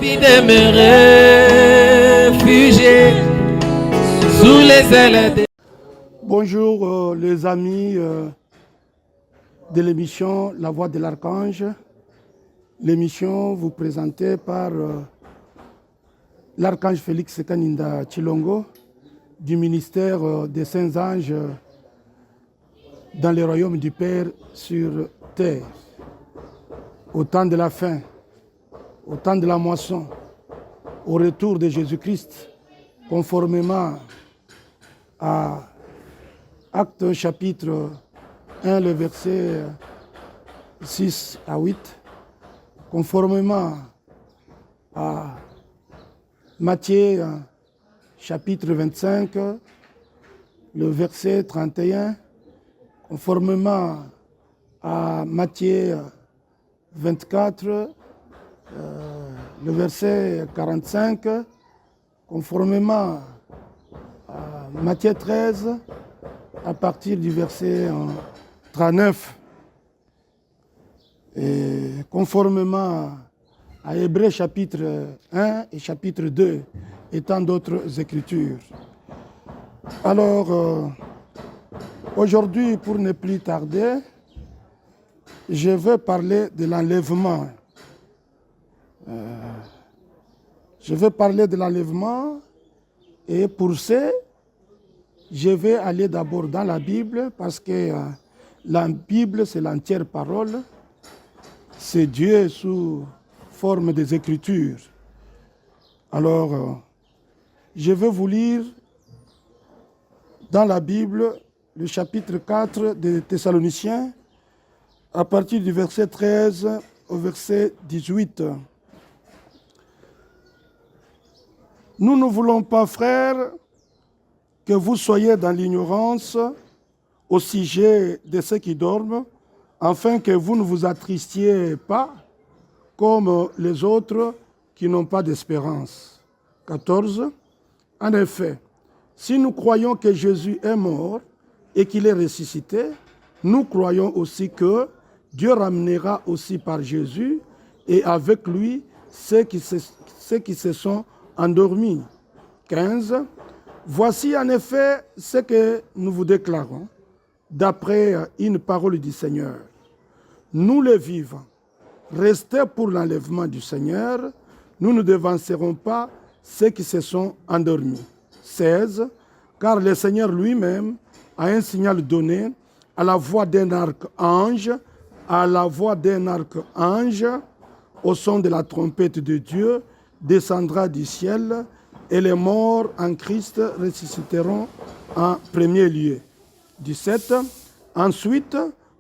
Puis de me réfugier sous les ailes de... Bonjour les amis de l'émission La Voix de l'Archange. L'émission vous présentée par l'Archange Félix Kaninda Tshilongo du ministère des Saints Anges dans le royaume du Père sur terre. Au temps de la fin, au temps de la moisson, au retour de Jésus-Christ, conformément à Actes chapitre 1, le verset 6 à 8, conformément à Matthieu chapitre 25, le verset 31, conformément à Matthieu 24, le verset 45, conformément à Matthieu 13, à partir du verset 39, et conformément à Hébreux chapitre 1 et chapitre 2, et tant d'autres écritures. Alors, aujourd'hui, pour ne plus tarder, je veux parler de l'enlèvement. Je veux parler de l'enlèvement, et pour ce, je vais aller d'abord dans la Bible, parce que la Bible, c'est l'entière parole. C'est Dieu sous forme des Écritures. Alors, je vais vous lire dans la Bible le chapitre 4 des Thessaloniciens, à partir du verset 13 au verset 18. Nous ne voulons pas, frères, que vous soyez dans l'ignorance au sujet de ceux qui dorment, afin que vous ne vous attristiez pas comme les autres qui n'ont pas d'espérance. 14. En effet, si nous croyons que Jésus est mort et qu'il est ressuscité, nous croyons aussi que Dieu ramènera aussi par Jésus et avec lui ceux qui se sont endormis. 15. Voici en effet ce que nous vous déclarons, d'après une parole du Seigneur. Nous les vivants, restez pour l'enlèvement du Seigneur, nous ne devancerons pas ceux qui se sont endormis. 16. Car le Seigneur lui-même a un signal donné à la voix d'un archange, à la voix d'un archange, au son de la trompette de Dieu, descendra du ciel, et les morts en Christ ressusciteront en premier lieu. 17. Ensuite,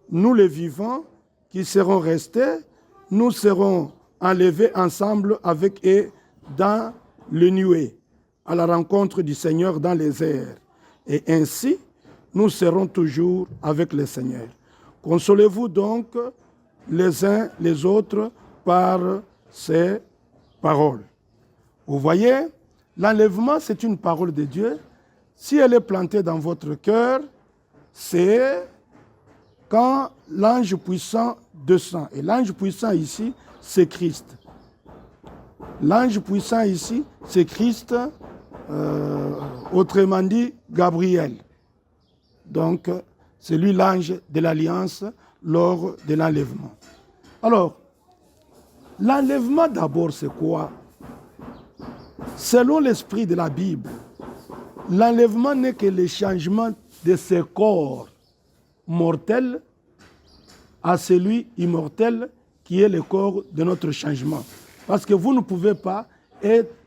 nous les vivants qui serons restés, nous serons enlevés ensemble avec eux dans les nuées, à la rencontre du Seigneur dans les airs. Et ainsi, nous serons toujours avec le Seigneur. Consolez-vous donc les uns les autres par ces paroles. Vous voyez, l'enlèvement, c'est une parole de Dieu. Si elle est plantée dans votre cœur, c'est quand l'ange puissant descend. Et l'ange puissant ici, c'est Christ. L'ange puissant ici, c'est Christ, autrement dit, Gabriel. Donc, c'est lui l'ange de l'Alliance lors de l'enlèvement. Alors, l'enlèvement d'abord, c'est quoi? Selon l'esprit de la Bible, l'enlèvement n'est que le changement de ce corps mortel à celui immortel qui est le corps de notre changement. Parce que vous ne pouvez pas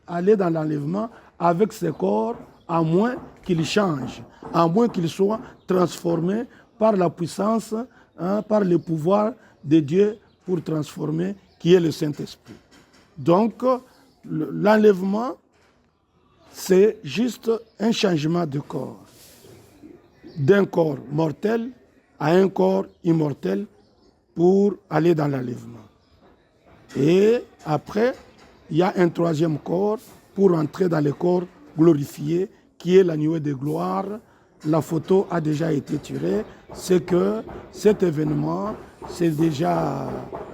aller dans l'enlèvement avec ce corps à moins qu'il change, à moins qu'il soit transformé par la puissance, par le pouvoir de Dieu pour transformer, qui est le Saint-Esprit. Donc, l'enlèvement, c'est juste un changement de corps. D'un corps mortel à un corps immortel pour aller dans l'enlèvement. Et après, il y a un troisième corps pour entrer dans le corps glorifié, qui est la nuée de gloire. La photo a déjà été tirée. C'est que cet événement, c'est déjà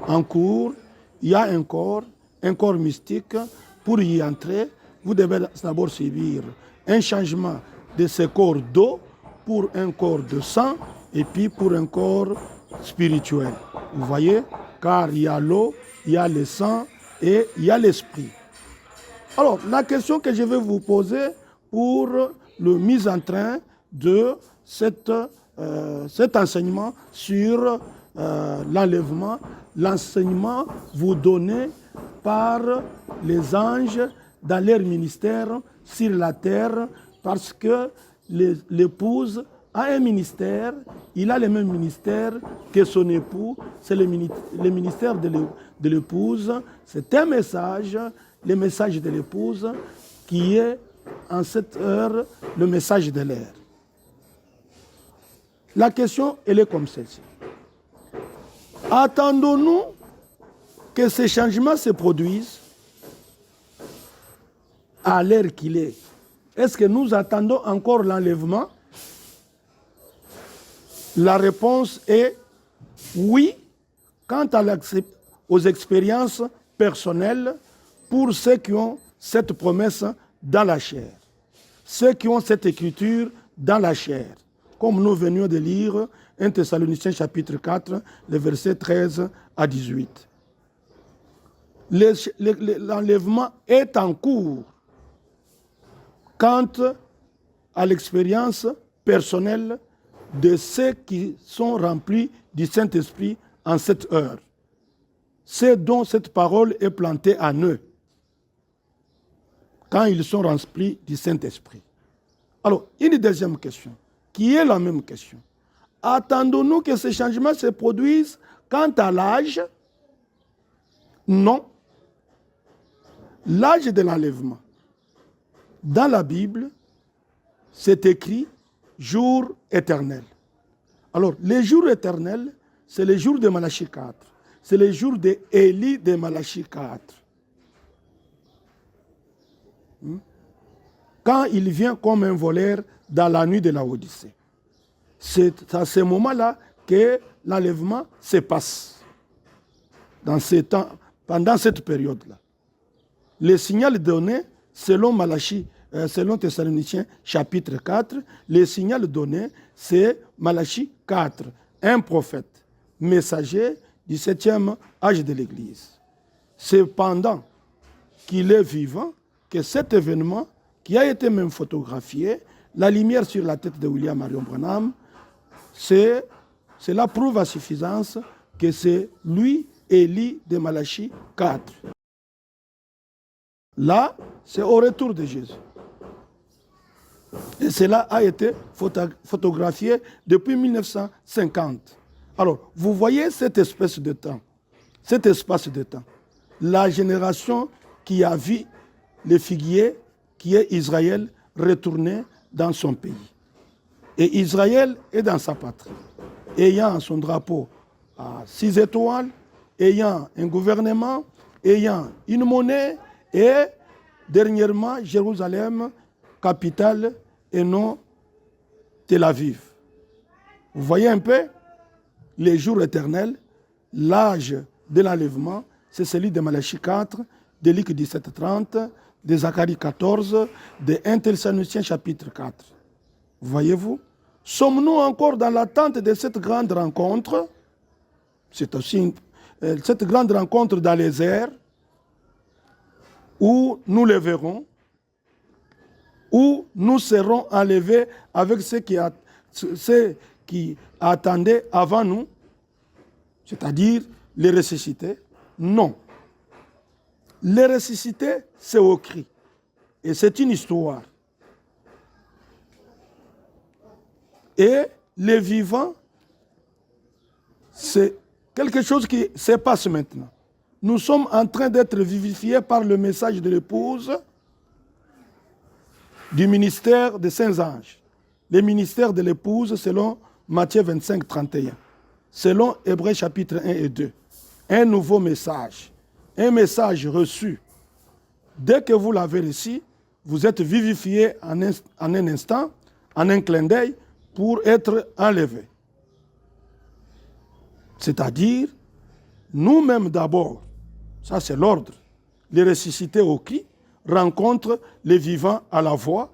en cours. Il y a un corps un corps mystique, pour y entrer, vous devez d'abord subir un changement de ce corps d'eau pour un corps de sang et puis pour un corps spirituel. Vous voyez? Car il y a l'eau, il y a le sang et il y a l'esprit. Alors, la question que je vais vous poser pour le mise en train de cet enseignement sur l'enlèvement, l'enseignement vous donné par les anges dans leur ministère sur la terre, parce que l'épouse a un ministère, il a le même ministère que son époux, c'est le ministère de l'épouse, c'est un message, le message de l'épouse, qui est en cette heure le message de l'air. La question, elle est comme celle-ci. Attendons-nous que ces changements se produisent à l'heure qu'il est? Est-ce que nous attendons encore l'enlèvement? La réponse est oui, quant aux expériences personnelles pour ceux qui ont cette promesse dans la chair, ceux qui ont cette écriture dans la chair, comme nous venions de lire 1 Thessaloniciens chapitre 4, les versets 13 à 18. L'enlèvement est en cours quant à l'expérience personnelle de ceux qui sont remplis du Saint-Esprit en cette heure. Ceux dont cette parole est plantée en eux, quand ils sont remplis du Saint-Esprit. Alors, une deuxième question, qui est la même question. Attendons-nous que ces changements se produisent quant à l'âge? Non. L'âge de l'enlèvement. Dans la Bible, c'est écrit jour éternel. Alors, les jours éternels, c'est les jours de Malachie 4. C'est les jours d'Élie de Malachie 4. Quand il vient comme un voleur dans la nuit de la Odyssée. C'est à ce moment-là que l'enlèvement se passe. Dans ces temps, pendant cette période-là. Le signal donné, selon Malachie, selon Thessaloniciens chapitre 4, le signal donné, c'est Malachie 4, un prophète, messager du 7e âge de l'Église. C'est pendant qu'il est vivant que cet événement, qui a été même photographié, la lumière sur la tête de William Marion Branham, cela prouve à suffisance que c'est lui, Élie de Malachie 4. Là, c'est au retour de Jésus. Et cela a été photographié depuis 1950. Alors, vous voyez cette espèce de temps, cet espace de temps. La génération qui a vu le figuier, qui est Israël, retourner dans son pays. Et Israël est dans sa patrie, ayant son drapeau à 6 étoiles, ayant un gouvernement, ayant une monnaie, et dernièrement, Jérusalem, capitale, et non Tel Aviv. Vous voyez un peu les jours éternels, l'âge de l'enlèvement, c'est celui de Malachie 4, de Luc 17:30, de Zacharie 14, de 1 Thessaloniciens chapitre 4. Voyez-vous? Sommes-nous encore dans l'attente de cette grande rencontre? C'est aussi cette grande rencontre dans les airs, où nous le verrons, où nous serons enlevés avec ceux qui attendaient avant nous, c'est-à-dire les ressuscités. Non. Les ressuscités, c'est au cri. Et c'est une histoire. Et les vivants, c'est quelque chose qui se passe maintenant. Nous sommes en train d'être vivifiés par le message de l'épouse du ministère des saints anges. Le ministère de l'épouse selon Matthieu 25, 31. Selon Hébreux chapitre 1 et 2. Un nouveau message. Un message reçu. Dès que vous l'avez reçu, vous êtes vivifié en un instant, en un clin d'œil, pour être enlevé. C'est-à-dire, nous-mêmes d'abord, ça c'est l'ordre, les ressuscités au cri, rencontrent les vivants à la voix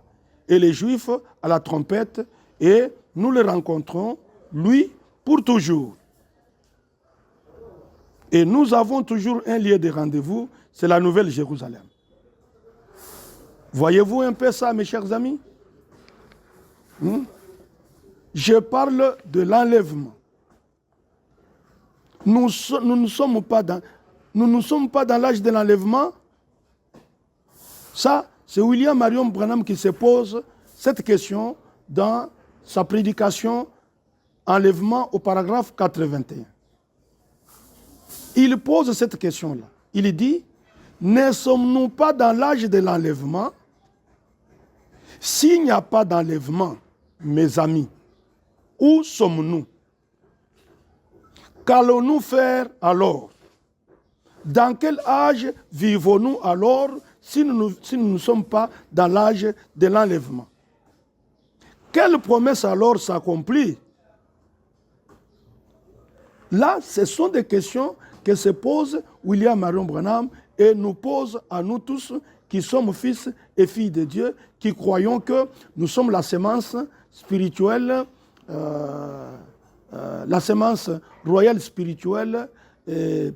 et les juifs à la trompette, et nous le rencontrons, lui, pour toujours. Et nous avons toujours un lieu de rendez-vous, c'est la Nouvelle Jérusalem. Voyez-vous un peu ça, mes chers amis? Je parle de l'enlèvement. Nous ne sommes pas dans l'âge de l'enlèvement. Ça, c'est William Marion Branham qui se pose cette question dans sa prédication Enlèvement au paragraphe 81. Il pose cette question-là. Il dit, ne sommes-nous pas dans l'âge de l'enlèvement? S'il n'y a pas d'enlèvement, mes amis, où sommes-nous? Qu'allons-nous faire alors? Dans quel âge vivons-nous alors si nous ne sommes pas dans l'âge de l'enlèvement? Quelle promesse alors s'accomplit? Là, ce sont des questions que se pose William Marion Branham et nous pose à nous tous qui sommes fils et filles de Dieu, qui croyons que nous sommes la sémence spirituelle, la sémence royale spirituelle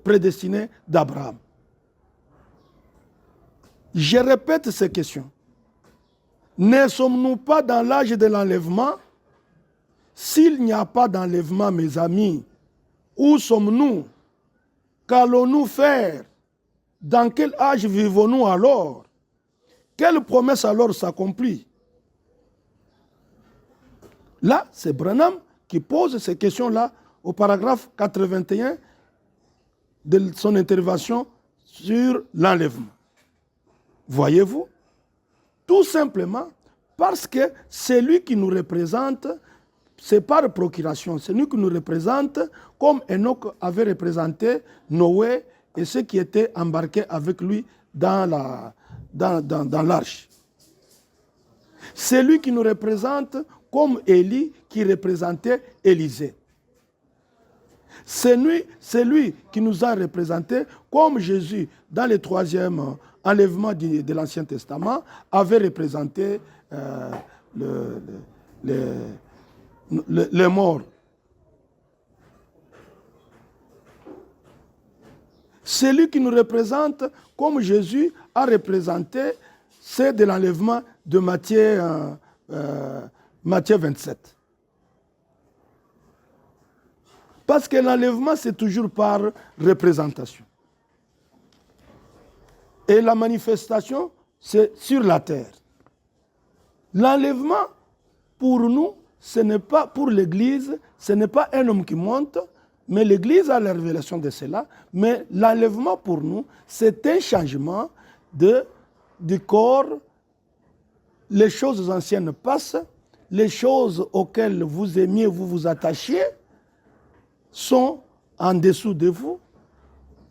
prédestinée d'Abraham. Je répète ces questions. Ne sommes-nous pas dans l'âge de l'enlèvement? S'il n'y a pas d'enlèvement, mes amis, où sommes-nous? Qu'allons-nous faire? Dans quel âge vivons-nous alors? Quelle promesse alors s'accomplit? Là, c'est Branham qui pose ces questions-là au paragraphe 81 de son intervention sur l'enlèvement. Voyez-vous? Tout simplement parce que c'est lui qui nous représente, c'est par procuration, c'est lui qui nous représente comme Enoch avait représenté Noé et ceux qui étaient embarqués avec lui dans l'arche. C'est lui qui nous représente comme Élie qui représentait Élisée. C'est lui qui nous a représentés comme Jésus dans le troisième enlèvement de l'Ancien Testament avait représenté les morts. C'est lui qui nous représente comme Jésus a représenté ceux de l'enlèvement de Matthieu 27. Parce que l'enlèvement, c'est toujours par représentation. Et la manifestation, c'est sur la terre. L'enlèvement, pour nous, ce n'est pas pour l'Église, ce n'est pas un homme qui monte, mais l'Église a la révélation de cela. Mais l'enlèvement, pour nous, c'est un changement du corps. Les choses anciennes passent, les choses auxquelles vous aimiez, vous vous attachiez, sont en dessous de vous.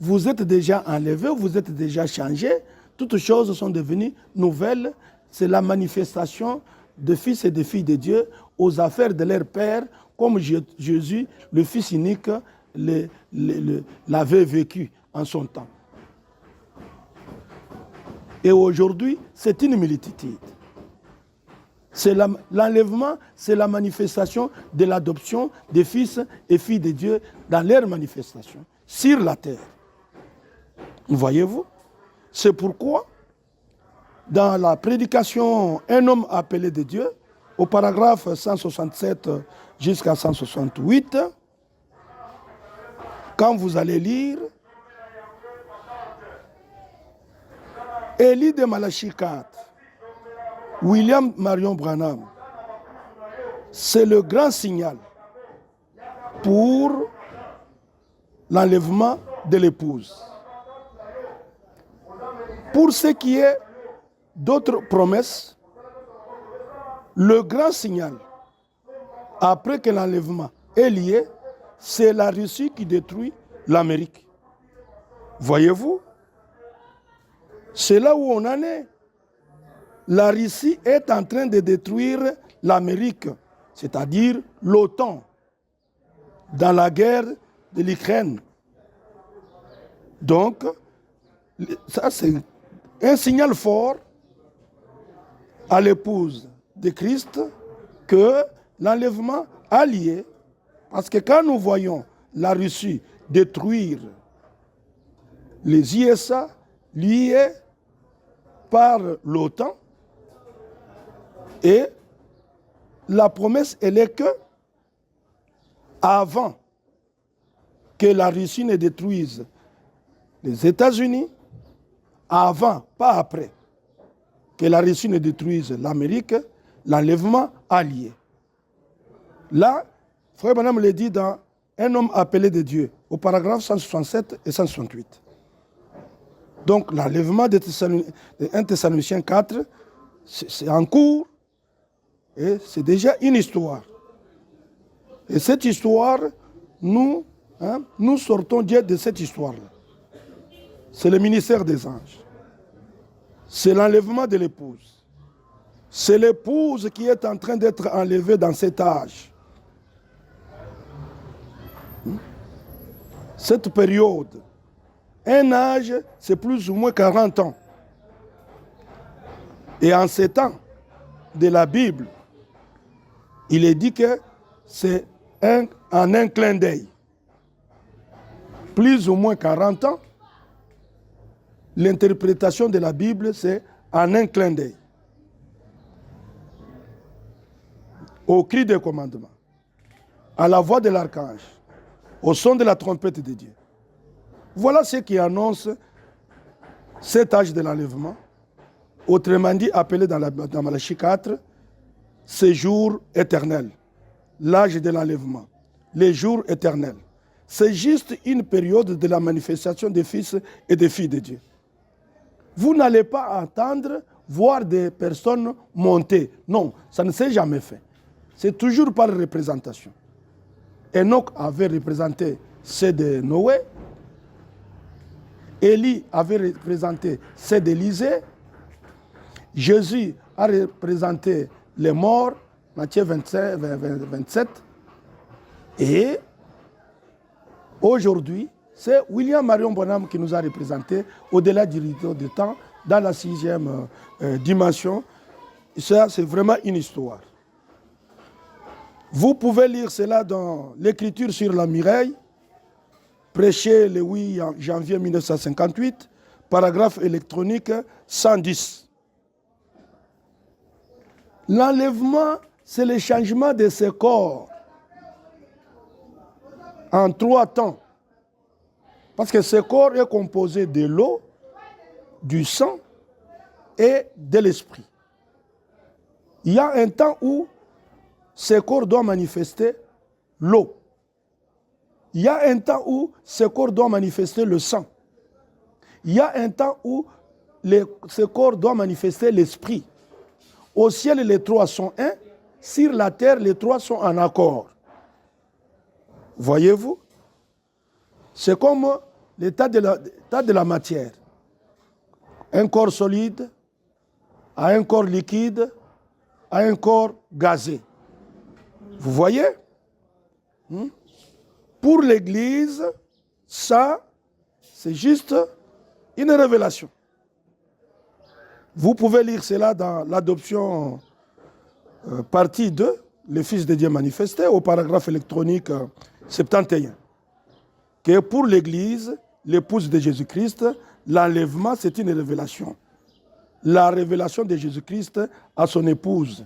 Vous êtes déjà enlevé, vous êtes déjà changé. Toutes choses sont devenues nouvelles. C'est la manifestation de fils et de filles de Dieu aux affaires de leur Père, comme Jésus, le Fils unique, l'avait vécu en son temps. Et aujourd'hui, c'est une multitude. L'enlèvement, c'est la manifestation de l'adoption des fils et filles de Dieu dans leur manifestation sur la terre. Voyez-vous? C'est pourquoi, dans la prédication Un homme appelé de Dieu, au paragraphe 167 jusqu'à 168, quand vous allez lire Élie de Malachie 4, William Marion Branham, c'est le grand signal pour l'enlèvement de l'épouse. Pour ce qui est d'autres promesses, le grand signal, après que l'enlèvement est lié, c'est la Russie qui détruit l'Amérique. Voyez-vous? C'est là où on en est. La Russie est en train de détruire l'Amérique, c'est-à-dire l'OTAN, dans la guerre de l'Ukraine. Donc, Ça, c'est un signal fort à l'épouse de Christ que l'enlèvement a lié. Parce que quand nous voyons la Russie détruire les ISA liés par l'OTAN, et la promesse, elle est que avant que la Russie ne détruise les États-Unis, avant, pas après, que la Russie ne détruise l'Amérique, l'enlèvement a lié. Là, Frère Branham le dit dans Un homme appelé de Dieu, au paragraphe 167 et 168. Donc l'enlèvement de 1 Thessaloniciens 4, c'est en cours et c'est déjà une histoire. Et cette histoire, nous sortons Dieu de cette histoire-là. C'est le ministère des anges. C'est l'enlèvement de l'épouse. C'est l'épouse qui est en train d'être enlevée dans cet âge. Cette période, un âge, c'est plus ou moins 40 ans. Et en ces temps de la Bible, il est dit que c'est en un clin d'œil. Plus ou moins 40 ans, l'interprétation de la Bible, c'est en un clin d'œil. Au cri des commandements, à la voix de l'archange, au son de la trompette de Dieu. Voilà ce qui annonce cet âge de l'enlèvement, autrement dit appelé dans Malachie 4, séjour éternel, l'âge de l'enlèvement, les jours éternels. C'est juste une période de la manifestation des fils et des filles de Dieu. Vous n'allez pas attendre voir des personnes monter. Non, ça ne s'est jamais fait. C'est toujours par représentation. Enoch avait représenté ceux de Noé. Élie avait représenté ceux d'Élisée. Jésus a représenté les morts, Matthieu 27. Et aujourd'hui, c'est William Marion Branham qui nous a représenté au-delà du rideau de temps, dans la 6e dimension. Ça, c'est vraiment une histoire. Vous pouvez lire cela dans l'écriture sur la Mireille, prêché le 8 janvier 1958, paragraphe électronique 110. L'enlèvement, c'est le changement de ce corps en 3 temps. Parce que ce corps est composé de l'eau, du sang et de l'esprit. Il y a un temps où ce corps doit manifester l'eau. Il y a un temps où ce corps doit manifester le sang. Il y a un temps où ce corps doit manifester l'esprit. Au ciel, les 3 sont un. Sur la terre, les 3 sont en accord. Voyez-vous? C'est comme l'état de la matière. Un corps solide, à un corps liquide, à un corps gazé. Vous voyez? Pour l'Église, ça, c'est juste une révélation. Vous pouvez lire cela dans l'adoption partie 2, le Fils de Dieu manifesté, au paragraphe électronique 71. Que pour l'Église, l'épouse de Jésus-Christ, l'enlèvement, c'est une révélation. La révélation de Jésus-Christ à son épouse.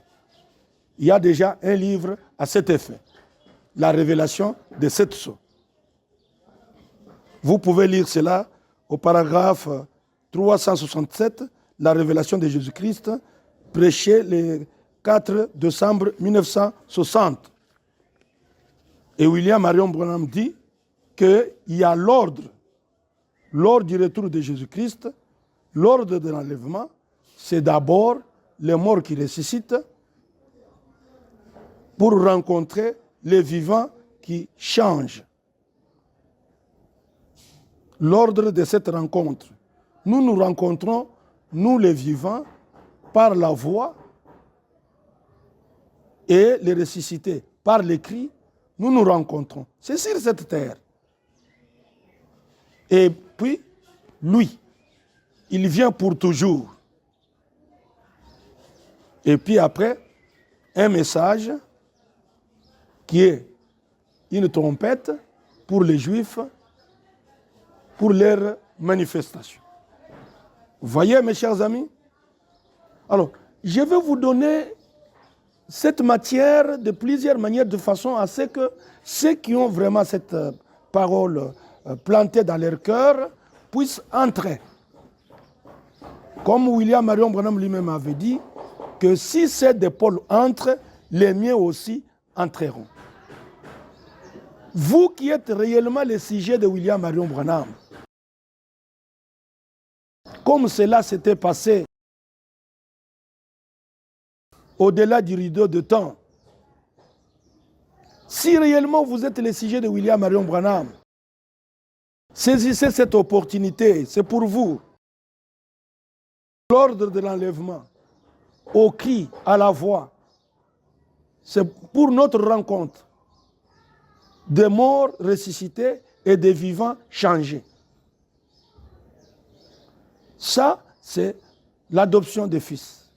Il y a déjà un livre à cet effet. La révélation de 7 sceaux. Vous pouvez lire cela au paragraphe 367, la révélation de Jésus-Christ, prêché le 4 décembre 1960. Et William Marion Branham dit qu'il y a l'ordre, lors du retour de Jésus-Christ, l'ordre de l'enlèvement, c'est d'abord les morts qui ressuscitent pour rencontrer les vivants qui changent. L'ordre de cette rencontre. Nous nous rencontrons, nous les vivants, par la voix, et les ressuscités par les cris, nous nous rencontrons. C'est sur cette terre. Et puis, lui, il vient pour toujours. Et puis après, un message qui est une trompette pour les Juifs, pour leur manifestation. Vous voyez, mes chers amis? Alors, je vais vous donner cette matière de plusieurs manières, de façon à ce que ceux qui ont vraiment cette parole plantée dans leur cœur puissent entrer. Comme William Marion Branham lui-même avait dit, que si ces épaules entrent, les miens aussi entreront. Vous qui êtes réellement le sujet de William Marion Branham, comme cela s'était passé au-delà du rideau de temps, si réellement vous êtes le sujet de William Marion Branham, saisissez cette opportunité, c'est pour vous. L'ordre de l'enlèvement, au cri, à la voix, c'est pour notre rencontre. Des morts ressuscités et des vivants changés. Ça, c'est l'adoption des fils.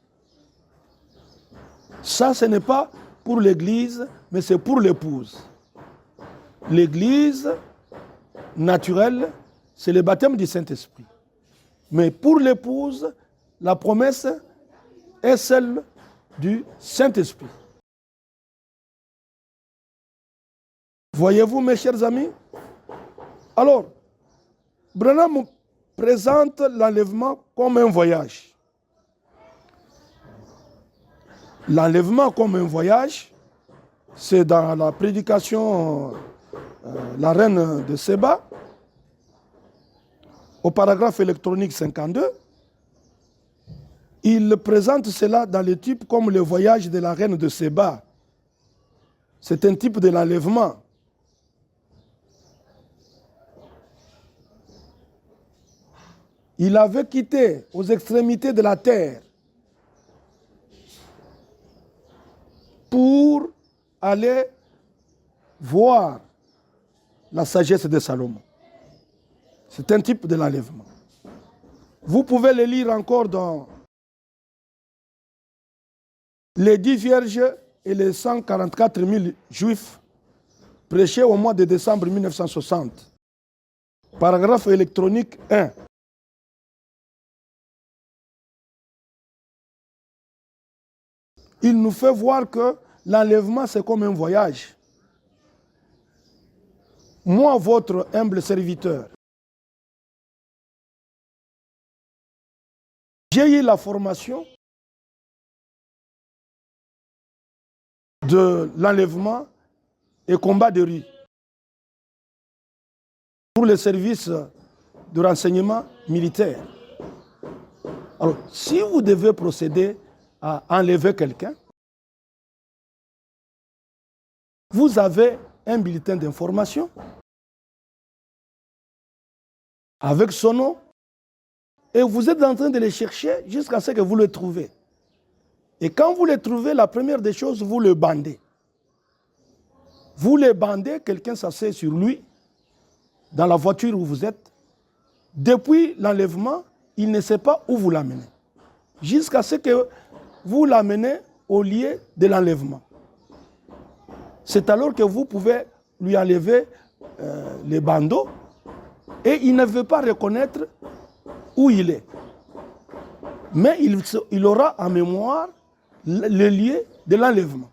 Ça, ce n'est pas pour l'Église, mais c'est pour l'épouse. L'Église naturelle, c'est le baptême du Saint-Esprit. Mais pour l'épouse, la promesse est celle du Saint-Esprit. Voyez-vous, mes chers amis? Alors, Branham présente l'enlèvement comme un voyage. L'enlèvement comme un voyage, c'est dans la prédication La Reine de Séba, au paragraphe électronique 52, il présente cela dans le type comme le voyage de la Reine de Séba. C'est un type de l'enlèvement. Il avait quitté aux extrémités de la terre pour aller voir la sagesse de Salomon. C'est un type de l'enlèvement. Vous pouvez le lire encore dans les 10 vierges et les 144 000 juifs prêchés au mois de décembre 1960. Paragraphe électronique 1. Il nous fait voir que l'enlèvement, c'est comme un voyage. Moi, votre humble serviteur, j'ai eu la formation de l'enlèvement et combat de rue pour les services de renseignement militaire. Alors, si vous devez procéder à enlever quelqu'un, vous avez un bulletin d'information avec son nom et vous êtes en train de le chercher jusqu'à ce que vous le trouvez. Et quand vous le trouvez, la première des choses, vous le bandez. Vous le bandez, quelqu'un s'assied sur lui, dans la voiture où vous êtes. Depuis l'enlèvement, il ne sait pas où vous l'amenez. Jusqu'à ce que vous l'amenez au lieu de l'enlèvement. C'est alors que vous pouvez lui enlever les bandeaux et il ne veut pas reconnaître où il est. Mais il aura en mémoire le lieu de l'enlèvement.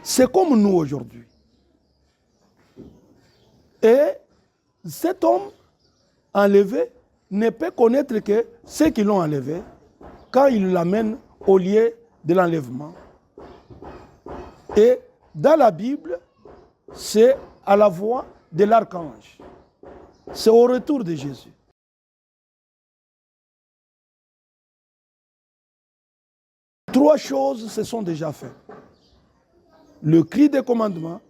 C'est comme nous aujourd'hui. Et cet homme enlevé ne peut connaître que ceux qui l'ont enlevé quand il l'amène au lieu de l'enlèvement. Et dans la Bible, c'est à la voix de l'archange. C'est au retour de Jésus. Trois choses se sont déjà faites. Le cri des commandements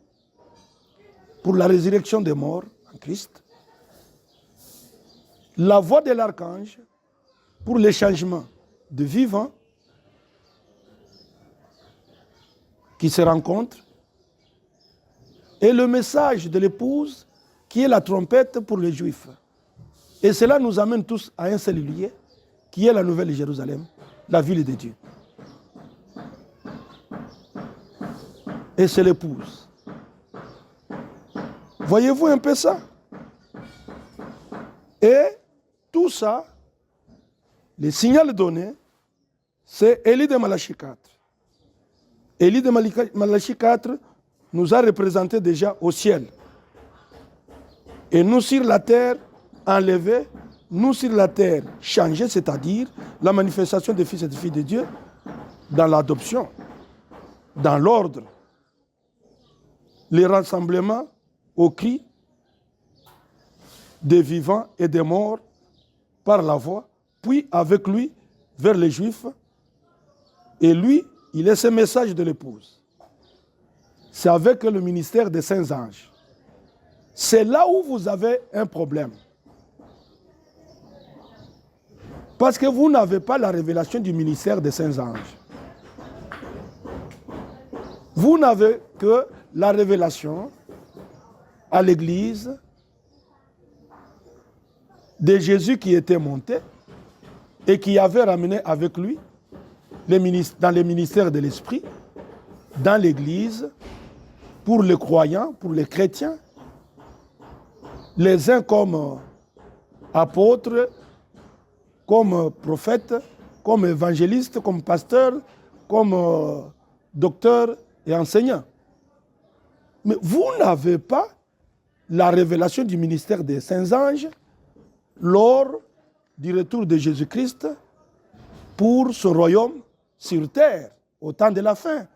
pour la résurrection des morts en Christ. La voix de l'archange pour le changement de vivants qui se rencontrent. Et le message de l'épouse qui est la trompette pour les Juifs. Et cela nous amène tous à un seul lieu, qui est la Nouvelle Jérusalem, la ville de Dieu. Et c'est l'épouse. Voyez-vous un peu ça? Et tout ça, le signal donné, c'est Élie de Malachie 4. Élie de Malachie 4 nous a représentés déjà au ciel. Et nous sur la terre enlevés, nous sur la terre changés, c'est-à-dire la manifestation des fils et des filles de Dieu dans l'adoption, dans l'ordre, les rassemblements au cri des vivants et des morts par la voix, puis avec lui vers les Juifs. Et lui, il est ce message de l'épouse. C'est avec le ministère des saints anges. C'est là où vous avez un problème. Parce que vous n'avez pas la révélation du ministère des saints anges. Vous n'avez que la révélation à l'église de Jésus qui était monté et qui avait ramené avec lui dans les ministères de l'Esprit, dans l'église, pour les croyants, pour les chrétiens, les uns comme apôtres, comme prophètes, comme évangélistes, comme pasteurs, comme docteurs et enseignants. Mais vous n'avez pas la révélation du ministère des saints anges lors du retour de Jésus-Christ pour ce royaume sur terre, au temps de la fin.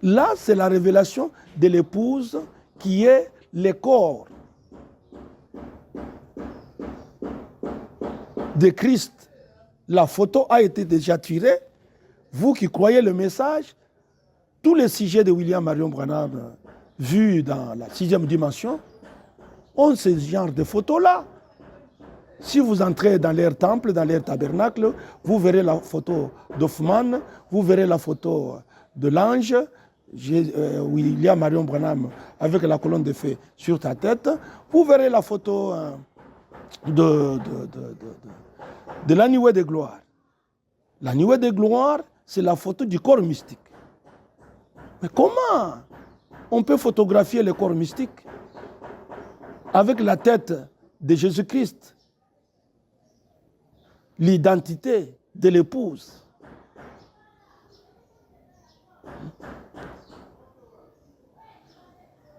Là, c'est la révélation de l'épouse qui est le corps de Christ. La photo a été déjà tirée. Vous qui croyez le message, tous les sujets de William Marion Branham vus dans la 6e dimension ont ce genre de photos-là. Si vous entrez dans leur temple, dans leur tabernacle, vous verrez la photo d'Hoffman, vous verrez la photo de l'ange, William Marion Branham avec la colonne de feu sur ta tête, vous verrez la photo de la nuée de gloire. La nuée de gloire, c'est la photo du corps mystique. Mais comment on peut photographier le corps mystique avec la tête de Jésus-Christ, l'identité de l'épouse?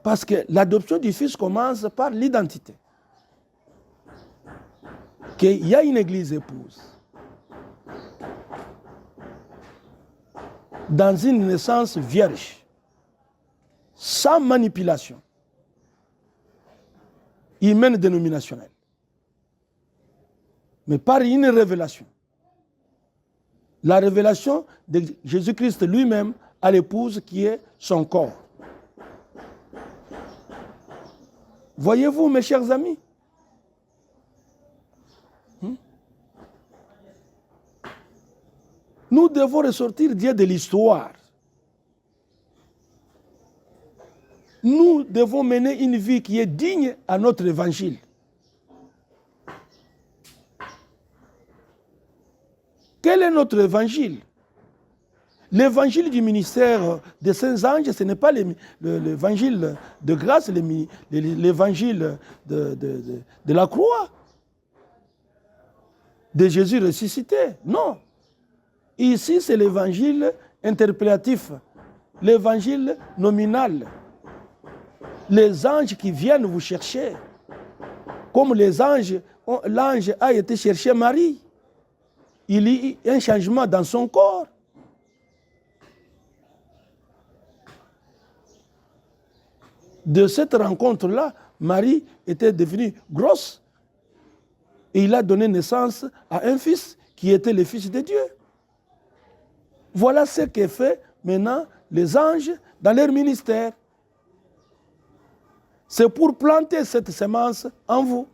Parce que l'adoption du Fils commence par l'identité. Qu'il y a une église épouse. Dans une naissance vierge, sans manipulation humaine dénominationnelle, mais par une révélation. La révélation de Jésus-Christ lui-même à l'épouse qui est son corps. Voyez-vous, mes chers amis, nous devons ressortir Dieu de l'histoire. Nous devons mener une vie qui est digne à notre évangile. Quel est notre évangile? L'évangile du ministère des saints anges, ce n'est pas l'évangile de grâce, l'évangile de la croix, de Jésus ressuscité. Non. Ici, c'est l'évangile interprétatif, l'évangile nominal. Les anges qui viennent vous chercher, comme l'ange a été chercher Marie. Il y a un changement dans son corps. De cette rencontre-là, Marie était devenue grosse et il a donné naissance à un fils qui était le Fils de Dieu. Voilà ce que fait maintenant les anges dans leur ministère. C'est pour planter cette semence en vous.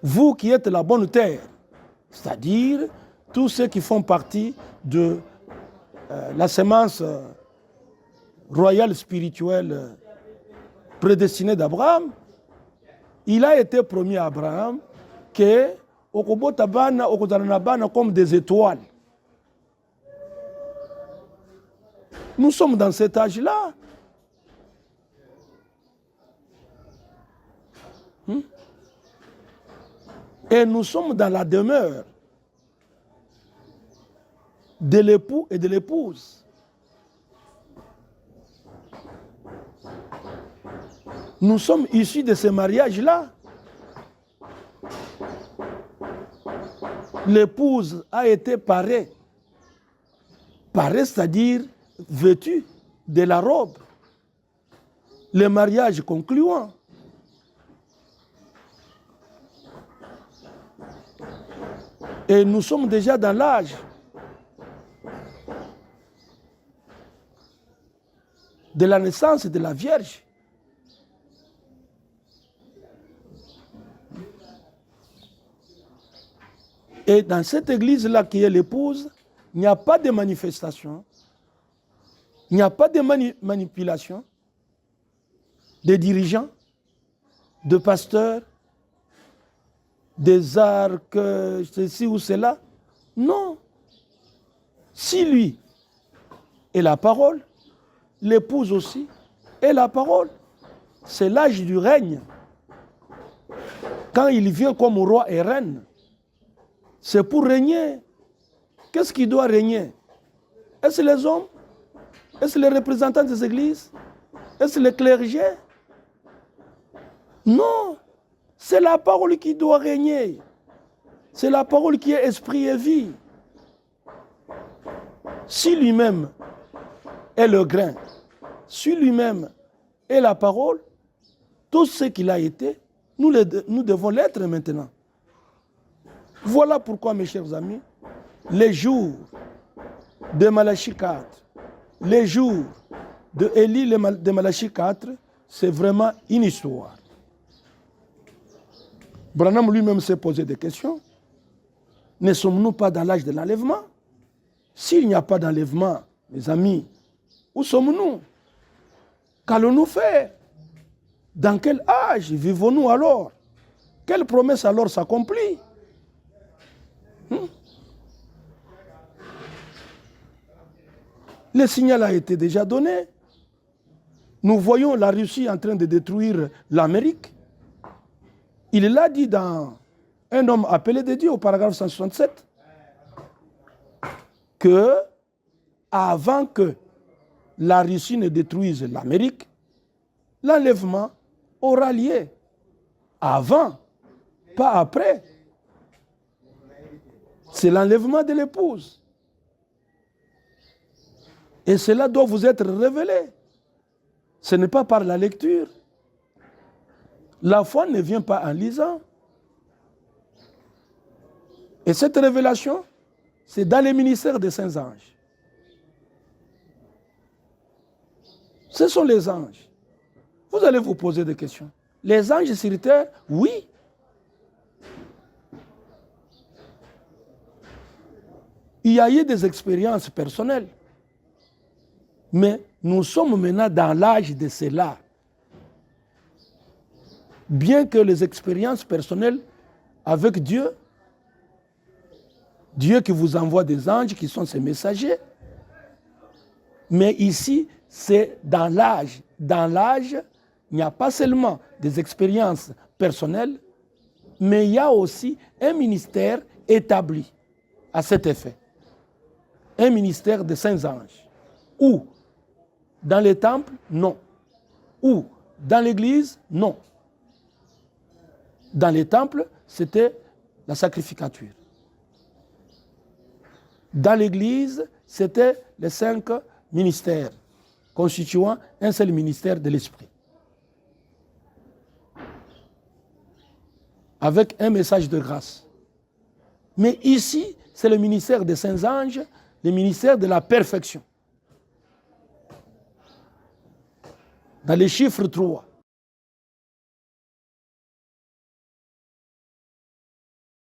Vous qui êtes la bonne terre, c'est-à-dire tous ceux qui font partie de la semence royale spirituelle prédestiné d'Abraham, il a été promis à Abraham que Okobotabana, Okodaranabana comme des étoiles. Nous sommes dans cet âge-là. Et nous sommes dans la demeure de l'époux et de l'épouse. Nous sommes issus de ce mariage-là. L'épouse a été parée. Parée, c'est-à-dire vêtue de la robe. Le mariage concluant. Et nous sommes déjà dans l'âge de la naissance de la Vierge. Et dans cette église-là qui est l'épouse, il n'y a pas de manifestation, il n'y a pas de manipulation des dirigeants, de pasteurs, des arcs, ceci ou cela. Non. Si lui est la parole, l'épouse aussi est la parole. C'est l'âge du règne. Quand il vient comme roi et reine, c'est pour régner. Qu'est-ce qui doit régner? Est-ce les hommes? Est-ce les représentants des églises? Est-ce les clergés? Non. C'est la parole qui doit régner. C'est la parole qui est esprit et vie. Si lui-même est le grain, si lui-même est la parole, tout ce qu'il a été, nous devons l'être maintenant. Voilà pourquoi, mes chers amis, les jours de Malachie 4, les jours de Élie de Malachie 4, c'est vraiment une histoire. Branham lui-même s'est posé des questions. Ne sommes-nous pas dans l'âge de l'enlèvement? S'il n'y a pas d'enlèvement, mes amis, où sommes-nous? Qu'allons-nous faire? Dans quel âge vivons-nous alors? Quelle promesse alors s'accomplit? Le signal a été déjà donné. Nous voyons la Russie en train de détruire l'Amérique. Il l'a dit dans Un homme appelé de Dieu au paragraphe 167 que avant que la Russie ne détruise l'Amérique, l'enlèvement aura lieu. Avant, pas après. C'est l'enlèvement de l'épouse. Et cela doit vous être révélé. Ce n'est pas par la lecture. La foi ne vient pas en lisant. Et cette révélation, c'est dans les ministères des saints anges. Ce sont les anges. Vous allez vous poser des questions. Les anges sur terre, oui. Il y a eu des expériences personnelles. Mais nous sommes maintenant dans l'âge de cela. Bien que les expériences personnelles avec Dieu, Dieu qui vous envoie des anges qui sont ses messagers, mais ici, c'est dans l'âge. Dans l'âge, il n'y a pas seulement des expériences personnelles, mais il y a aussi un ministère établi à cet effet. Un ministère des saints anges. Où? Dans les temples? Non. Où? Dans l'église? Non. Dans les temples, c'était la sacrificature. Dans l'église, c'était les 5 ministères, constituant un seul ministère de l'esprit. Avec un message de grâce. Mais ici, c'est le ministère des saints anges, le ministère de la perfection. Dans les chiffres 3.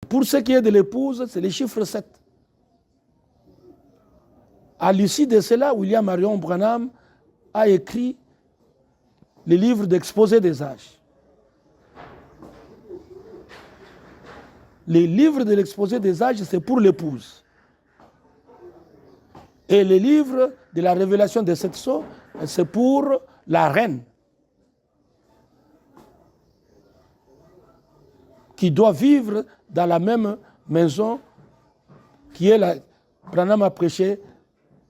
Pour ce qui est de l'épouse, c'est le chiffre 7. À l'issue de cela, William Marion Branham a écrit les livres d'exposé des âges. Les livres de l'exposé des âges, c'est pour l'épouse. Et les livres de la révélation des sept sceaux, c'est pour la reine. Qui doit vivre dans la même maison qui est la... Branham a prêché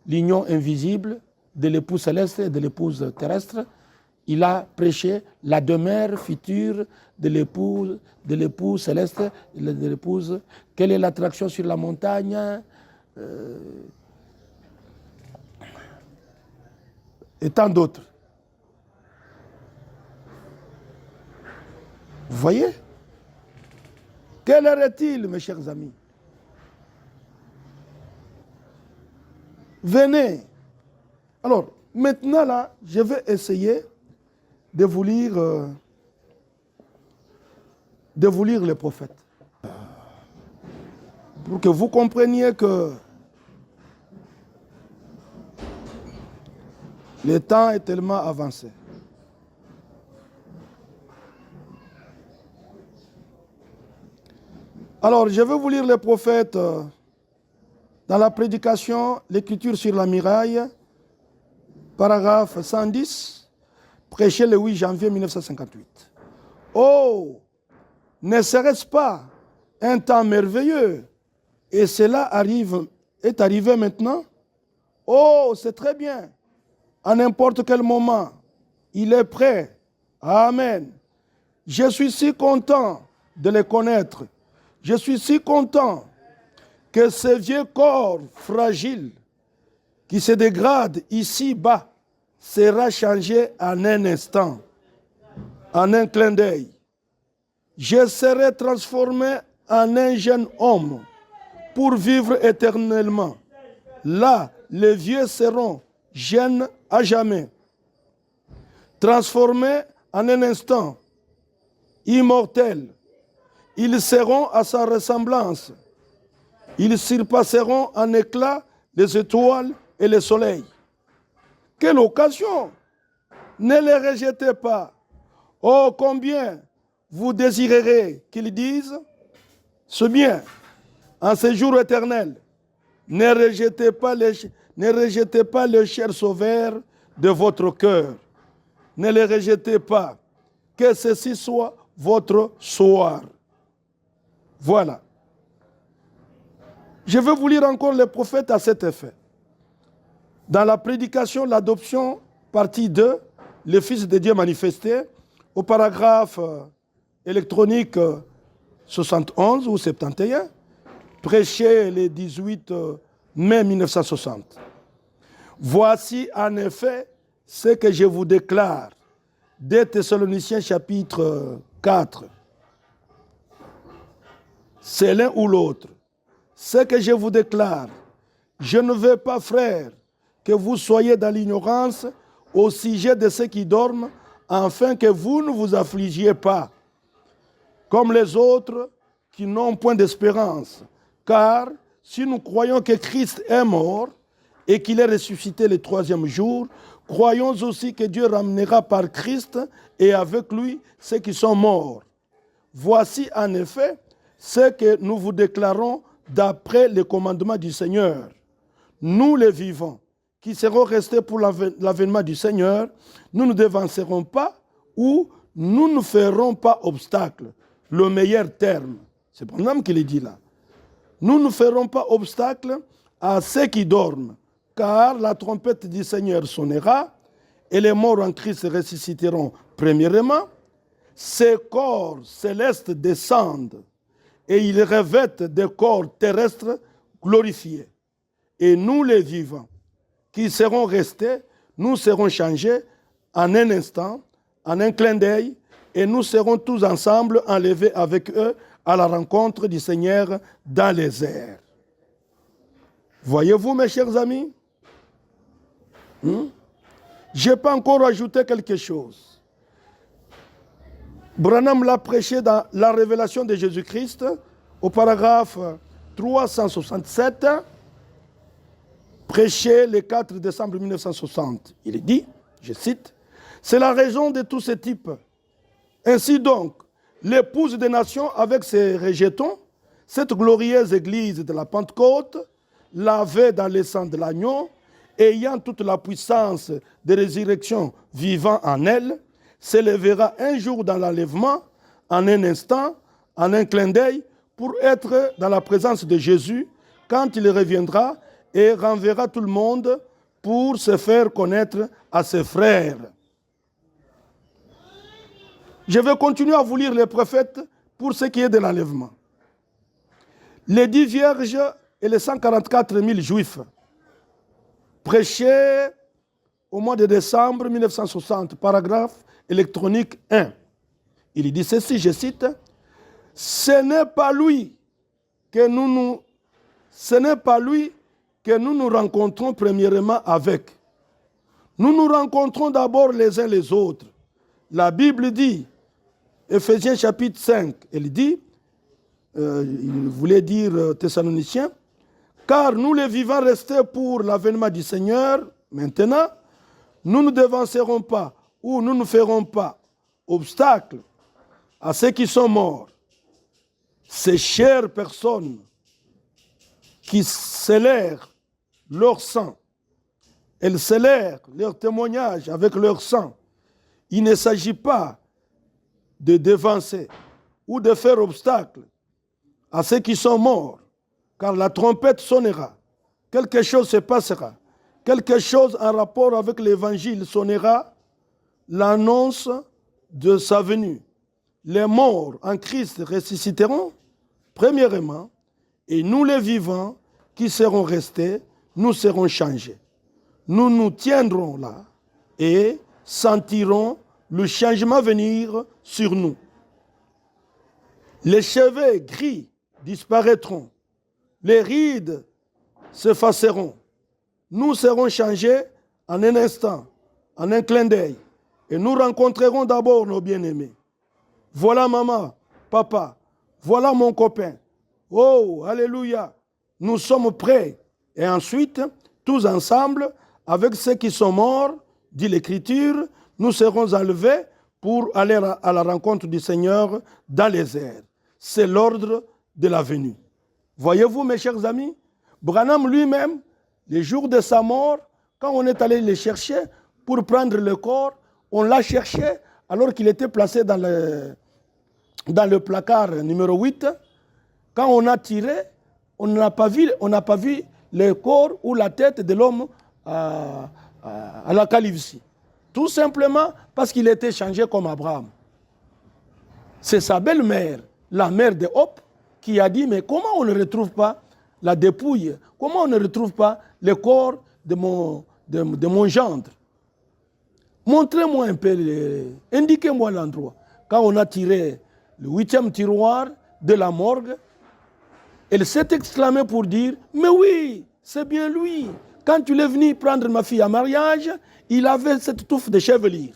l'union invisible de l'épouse céleste et de l'épouse terrestre. Il a prêché la demeure future de l'épouse céleste et de l'épouse. Quelle est l'attraction sur la montagne et tant d'autres. Vous voyez? Quelle heure est-il, mes chers amis? Venez. Alors, maintenant, là, je vais essayer de vous lire les prophètes. Pour que vous compreniez que le temps est tellement avancé. Alors, je vais vous lire les prophètes dans la prédication, l'écriture sur la muraille, paragraphe 110, prêché le 8 janvier 1958. Oh, ne serait-ce pas un temps merveilleux? Et cela est arrivé maintenant? Oh, c'est très bien. À n'importe quel moment, il est prêt. Amen. Je suis si content de les connaître. Je suis si content que ce vieux corps fragile qui se dégrade ici-bas sera changé en un instant, en un clin d'œil. Je serai transformé en un jeune homme pour vivre éternellement. Là, les vieux seront jeunes à jamais. Transformés en un instant, immortels. Ils seront à sa ressemblance. Ils surpasseront en éclat les étoiles et le soleil. Quelle occasion! Ne les rejetez pas. Oh, combien vous désirerez qu'ils disent ce bien en ce jour éternel. Ne rejetez pas le cher sauveur de votre cœur. Ne les rejetez pas. Que ceci soit votre soir. Voilà. Je vais vous lire encore les prophètes à cet effet. Dans la prédication, l'adoption, partie 2, le Fils de Dieu manifesté, au paragraphe électronique 71 ou 71, prêché le 18 mai 1960. Voici en effet ce que je vous déclare. 2 Thessaloniciens chapitre 4. C'est l'un ou l'autre. Ce que je vous déclare, je ne veux pas, frères, que vous soyez dans l'ignorance au sujet de ceux qui dorment, afin que vous ne vous affligiez pas, comme les autres qui n'ont point d'espérance. Car si nous croyons que Christ est mort et qu'il est ressuscité le troisième jour, croyons aussi que Dieu ramènera par Christ et avec lui ceux qui sont morts. Voici en effet ce que nous vous déclarons d'après les commandements du Seigneur. Nous les vivants, qui serons restés pour l'avènement du Seigneur, nous ne devancerons pas ou nous ne ferons pas obstacle. Le meilleur terme, c'est Branham qui le dit là. Nous ne ferons pas obstacle à ceux qui dorment, car la trompette du Seigneur sonnera et les morts en Christ ressusciteront premièrement. Ces corps célestes descendent et ils revêtent des corps terrestres glorifiés. Et nous les vivants, qui serons restés, nous serons changés en un instant, en un clin d'œil, et nous serons tous ensemble enlevés avec eux à la rencontre du Seigneur dans les airs. Voyez-vous, mes chers amis? Je peux encore ajouter quelque chose. Branham l'a prêché dans la révélation de Jésus-Christ, au paragraphe 367, prêché le 4 décembre 1960. Il dit, je cite, « C'est la raison de tous ces types. Ainsi donc, l'épouse des nations avec ses rejetons, cette glorieuse église de la Pentecôte, lavée dans le sang de l'agneau, ayant toute la puissance de résurrection vivant en elle, s'élèvera un jour dans l'enlèvement, en un instant, en un clin d'œil, pour être dans la présence de Jésus quand il reviendra et renverra tout le monde pour se faire connaître à ses frères. Je vais continuer à vous lire les prophètes pour ce qui est de l'enlèvement. Les 10 vierges et les 144 000 juifs prêchés au mois de décembre 1960, paragraphe électronique 1. Il dit ceci, je cite, « Ce n'est pas lui que nous nous rencontrons premièrement avec. Nous nous rencontrons d'abord les uns les autres. La Bible dit, Éphésiens chapitre 5, elle dit, il voulait dire Thessaloniciens, car nous les vivants restés pour l'avènement du Seigneur, maintenant, nous ne devancerons pas ou nous ne ferons pas obstacle à ceux qui sont morts. Ces chères personnes qui scellèrent leur sang, elles scellèrent leur témoignage avec leur sang. Il ne s'agit pas de devancer ou de faire obstacle à ceux qui sont morts, car la trompette sonnera, quelque chose se passera, quelque chose en rapport avec l'évangile sonnera, l'annonce de sa venue. Les morts en Christ ressusciteront, premièrement, et nous les vivants qui serons restés, nous serons changés. Nous nous tiendrons là et sentirons le changement venir sur nous. Les cheveux gris disparaîtront, les rides s'effaceront. Nous serons changés en un instant, en un clin d'œil, et nous rencontrerons d'abord nos bien-aimés. Voilà maman, papa, voilà mon copain. Oh, alléluia, nous sommes prêts. Et ensuite, tous ensemble, avec ceux qui sont morts, dit l'Écriture, nous serons enlevés pour aller à la rencontre du Seigneur dans les airs. C'est l'ordre de la venue. Voyez-vous, mes chers amis, Branham lui-même, les jours de sa mort, quand on est allé le chercher pour prendre le corps, on l'a cherché alors qu'il était placé dans le placard numéro 8. Quand on a tiré, on n'a pas vu le corps ou la tête de l'homme à la calvitie. Tout simplement parce qu'il était changé comme Abraham. C'est sa belle-mère, la mère de Hop, qui a dit, mais comment on ne retrouve pas la dépouille? Comment on ne retrouve pas le corps de mon gendre? Montrez-moi un peu, indiquez-moi l'endroit. Quand on a tiré le 8e tiroir de la morgue, elle s'est exclamée pour dire, mais oui, c'est bien lui. Quand tu es venu prendre ma fille en mariage, il avait cette touffe de chevelure.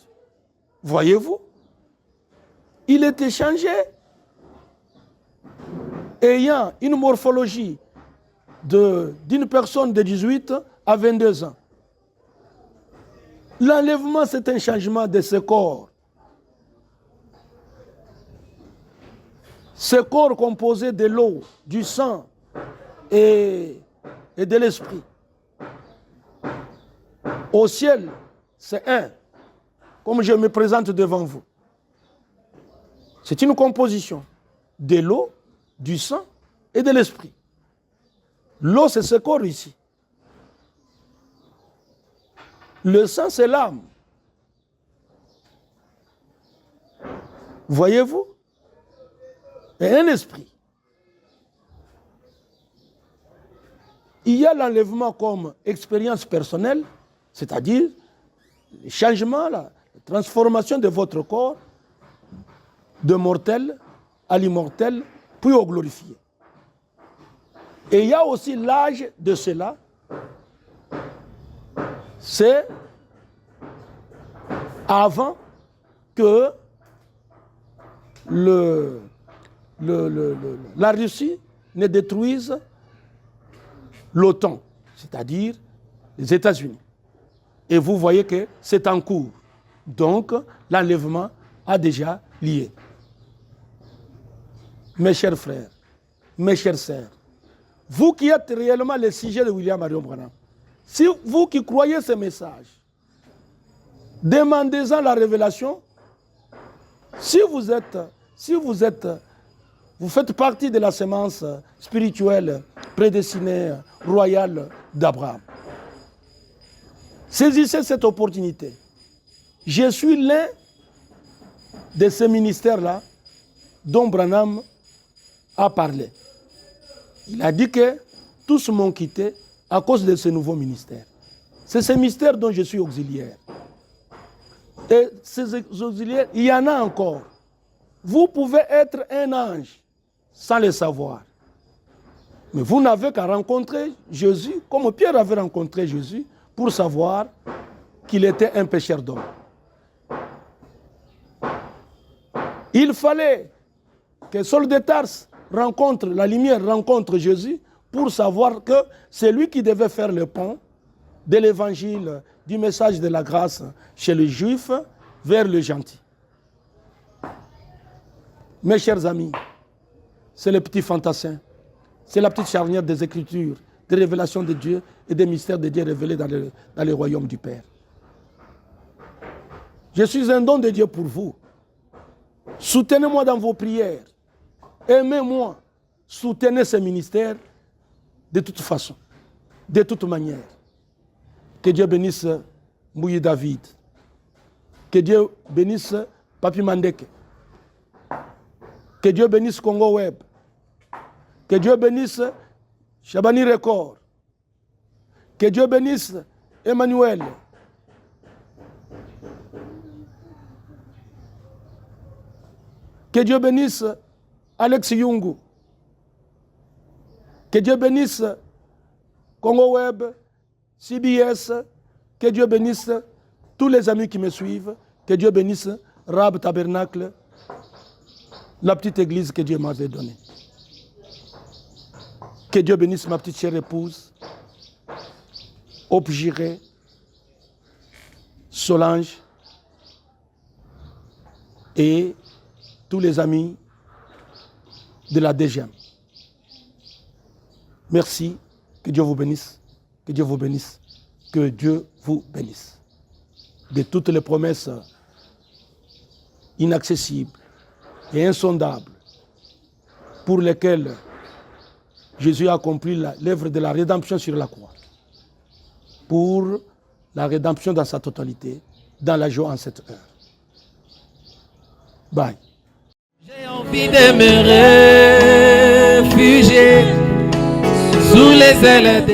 Voyez-vous? Il était changé, ayant une morphologie d'une personne de 18 à 22 ans. L'enlèvement, c'est un changement de ce corps. Ce corps composé de l'eau, du sang et de l'esprit. Au ciel, c'est un, comme je me présente devant vous. C'est une composition de l'eau, du sang et de l'esprit. L'eau, c'est ce corps ici. Le sang, c'est l'âme. Voyez-vous? Et un esprit. Il y a l'enlèvement comme expérience personnelle, c'est-à-dire le changement, la transformation de votre corps de mortel à l'immortel, puis au glorifié. Et il y a aussi l'âge de cela, c'est avant que la Russie ne détruise l'OTAN, c'est-à-dire les États-Unis. Et vous voyez que c'est en cours. Donc, l'enlèvement a déjà lié. Mes chers frères, mes chères sœurs, vous qui êtes réellement le sujet de William Marion Branham, si vous qui croyez ce message, demandez-en la révélation. Si vous faites partie de la sémence spirituelle, prédestinée, royale d'Abraham, saisissez cette opportunité. Je suis l'un de ces ministères-là dont Branham a parlé. Il a dit que tous m'ont quitté à cause de ce nouveau ministère. C'est ce mystère dont je suis auxiliaire. Et ces auxiliaires, il y en a encore. Vous pouvez être un ange sans le savoir. Mais vous n'avez qu'à rencontrer Jésus, comme Pierre avait rencontré Jésus, pour savoir qu'il était un pécheur d'homme. Il fallait que Saul de Tarse rencontre la lumière, rencontre Jésus, pour savoir que c'est lui qui devait faire le pont de l'évangile, du message de la grâce chez les Juifs vers le gentil. Mes chers amis, c'est le petit fantassin, c'est la petite charnière des Écritures, des révélations de Dieu et des mystères de Dieu révélés dans le royaume du Père. Je suis un don de Dieu pour vous. Soutenez-moi dans vos prières. Aimez-moi. Soutenez ce ministère de toute façon, de toute manière. Que Dieu bénisse Mbouyi David. Que Dieu bénisse Papi Mandeke. Que Dieu bénisse Congo Web. Que Dieu bénisse Chabani Record. Que Dieu bénisse Emmanuel. Que Dieu bénisse Alex Yungu. Que Dieu bénisse Congo Web, CBS. Que Dieu bénisse tous les amis qui me suivent. Que Dieu bénisse Rab Tabernacle, la petite église que Dieu m'avait donnée. Que Dieu bénisse ma petite chère épouse, Opjiré, Solange et tous les amis de la DGM. Merci, que Dieu vous bénisse, que Dieu vous bénisse, que Dieu vous bénisse. De toutes les promesses inaccessibles et insondables pour lesquelles Jésus a accompli l'œuvre de la rédemption sur la croix, pour la rédemption dans sa totalité, dans la joie en cette heure. Bye. J'ai envie de me réfugier sous les ailes de